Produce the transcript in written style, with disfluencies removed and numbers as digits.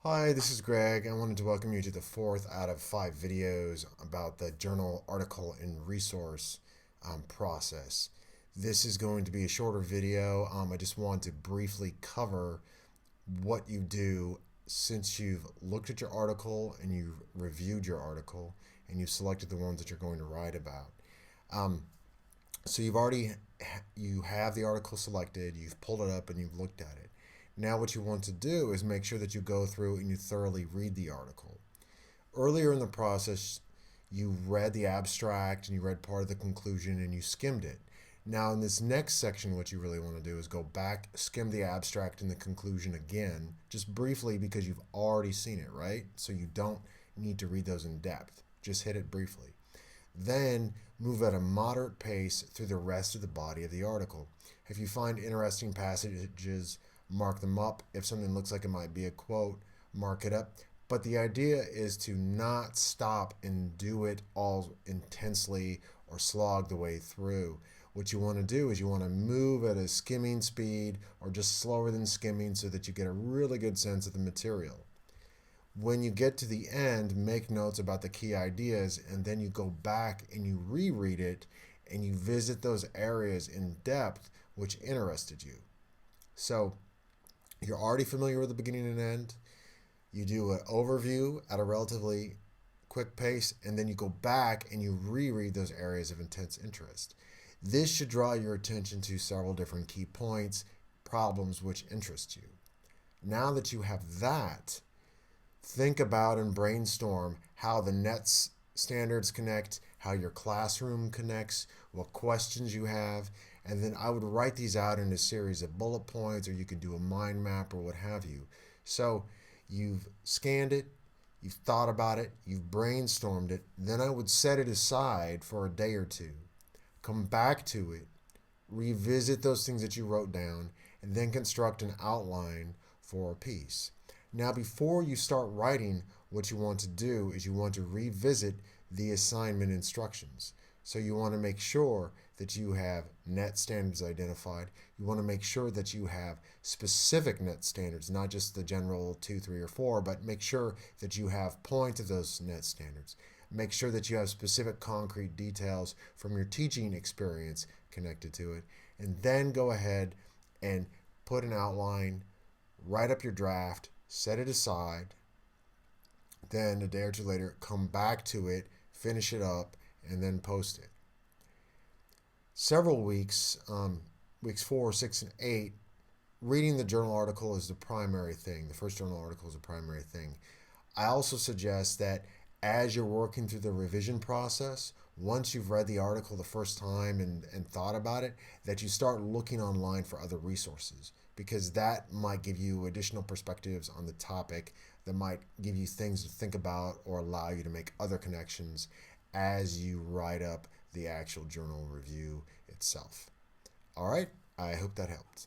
Hi, this is Greg. I wanted to welcome you to the fourth out of five videos about the journal article and resource process. This is going to be a shorter video. I just want to briefly cover what you do since you've looked at your article and you've reviewed your article and you've selected the ones that you're going to write about. Um, so you have the article selected, you've pulled it up and you've looked at it. Now what you want to do is make sure that you go through and you thoroughly read the article. Earlier in the process, you read the abstract and you read part of the conclusion and you skimmed it. Now in this next section, what you really want to do is go back, skim the abstract and the conclusion again, just briefly because you've already seen it, right? So you don't need to read those in depth. Just hit it briefly. Then move at a moderate pace through the rest of the body of the article. If you find interesting passages, mark them up. If something looks like it might be a quote, mark it up. But the idea is to not stop and do it all intensely or slog the way through. What you want to do is you want to move at a skimming speed or just slower than skimming so that you get a really good sense of the material. When you get to the end, make notes about the key ideas, and then you go back and you reread it and you visit those areas in depth which interested you. So you're already familiar with the beginning and end. You do an overview at a relatively quick pace, and then you go back and you reread those areas of intense interest. This should draw your attention to several different key points, problems which interest you. Now that you have that, think about and brainstorm how the NETS standards connect, how your classroom connects, what questions you have, and then I would write these out in a series of bullet points, or you could do a mind map or what have you. So you've scanned it, you've thought about it, you've brainstormed it, then I would set it aside for a day or two. Come back to it, revisit those things that you wrote down, and then construct an outline for a piece. Now, before you start writing, what you want to do is you want to revisit the assignment instructions. So you want to make sure that you have net standards identified. You want to make sure that you have specific net standards, not just the general 2, 3, or 4, but make sure that you have points of those net standards. Make sure that you have specific concrete details from your teaching experience connected to it. And then go ahead and put an outline, write up your draft, set it aside, then a day or two later, come back to it, finish it up, and then post it. Several weeks, weeks 4, 6, and 8, reading the journal article is the primary thing. The first journal article is the primary thing. I also suggest that as you're working through the revision process, once you've read the article the first time and thought about it, that you start looking online for other resources, because that might give you additional perspectives on the topic, that might give you things to think about or allow you to make other connections as you write up the actual journal review itself. All right, I hope that helped.